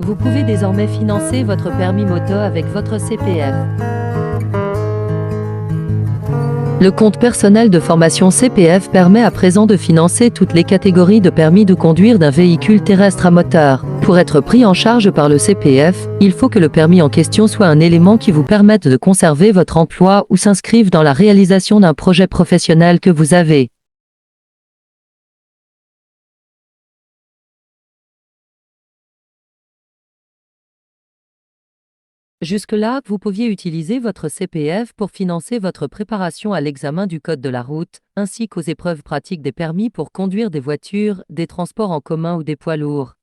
Vous pouvez désormais financer votre permis moto avec votre CPF. Le compte personnel de formation CPF permet à présent de financer toutes les catégories de permis de conduire d'un véhicule terrestre à moteur. Pour être pris en charge par le CPF, il faut que le permis en question soit un élément qui vous permette de conserver votre emploi ou s'inscrive dans la réalisation d'un projet professionnel que vous avez. Jusque-là, vous pouviez utiliser votre CPF pour financer votre préparation à l'examen du code de la route, ainsi qu'aux épreuves pratiques des permis pour conduire des voitures, des transports en commun ou des poids lourds.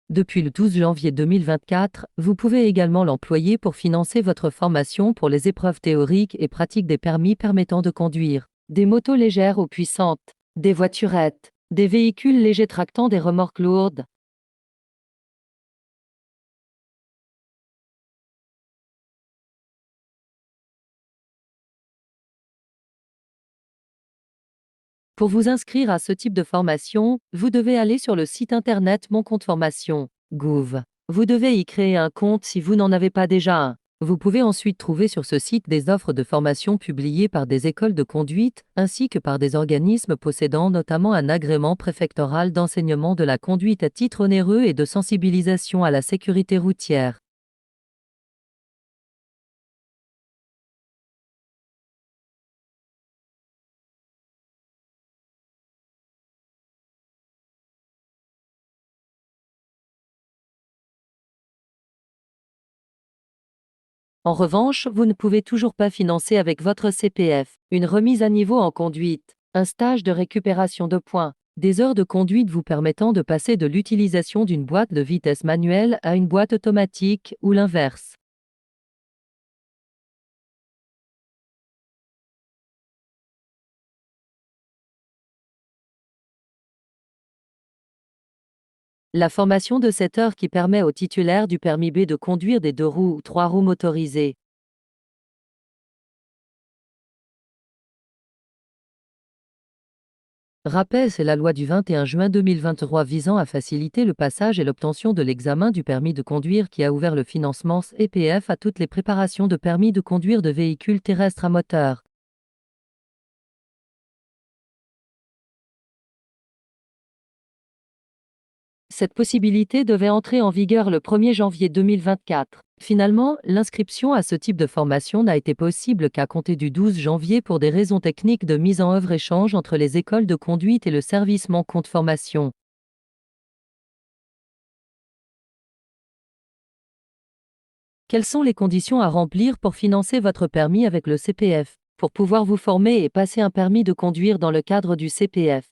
Depuis le 12 janvier 2024, vous pouvez également l'employer pour financer votre formation pour les épreuves théoriques et pratiques des permis permettant de conduire des motos légères ou puissantes, des voiturettes, des véhicules légers tractant des remorques lourdes. Pour vous inscrire à ce type de formation, vous devez aller sur le site internet Mon compte formation, Gouv. Vous devez y créer un compte si vous n'en avez pas déjà un. Vous pouvez ensuite trouver sur ce site des offres de formation publiées par des écoles de conduite, ainsi que par des organismes possédant notamment un agrément préfectoral d'enseignement de la conduite à titre onéreux et de sensibilisation à la sécurité routière. En revanche, vous ne pouvez toujours pas financer avec votre CPF une remise à niveau en conduite, un stage de récupération de points, des heures de conduite vous permettant de passer de l'utilisation d'une boîte de vitesse manuelle à une boîte automatique ou l'inverse. La formation de 7 heures qui permet aux titulaires du permis B de conduire des 2 roues ou 3 roues motorisées. Rappel, c'est la loi du 21 juin 2023 visant à faciliter le passage et l'obtention de l'examen du permis de conduire qui a ouvert le financement CPF à toutes les préparations de permis de conduire de véhicules terrestres à moteur. Cette possibilité devait entrer en vigueur le 1er janvier 2024. Finalement, l'inscription à ce type de formation n'a été possible qu'à compter du 12 janvier pour des raisons techniques de mise en œuvre échange entre les écoles de conduite et le service Mon compte formation. Quelles sont les conditions à remplir pour financer votre permis avec le CPF, pour pouvoir vous former et passer un permis de conduire dans le cadre du CPF?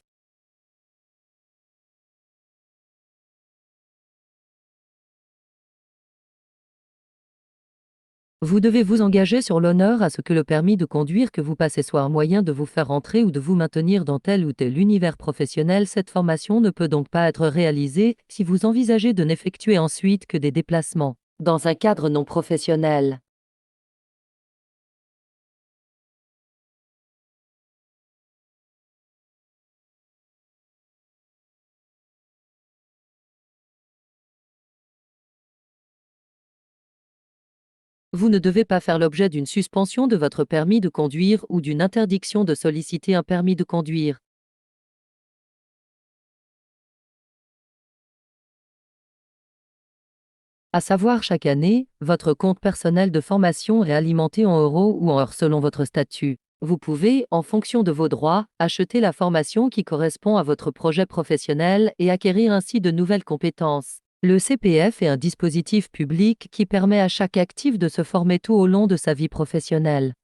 Vous devez vous engager sur l'honneur à ce que le permis de conduire que vous passez soit un moyen de vous faire entrer ou de vous maintenir dans tel ou tel univers professionnel. Cette formation ne peut donc pas être réalisée si vous envisagez de n'effectuer ensuite que des déplacements dans un cadre non professionnel. Vous ne devez pas faire l'objet d'une suspension de votre permis de conduire ou d'une interdiction de solliciter un permis de conduire. À savoir, chaque année, votre compte personnel de formation est alimenté en euros ou en heures selon votre statut. Vous pouvez, en fonction de vos droits, acheter la formation qui correspond à votre projet professionnel et acquérir ainsi de nouvelles compétences. Le CPF est un dispositif public qui permet à chaque actif de se former tout au long de sa vie professionnelle.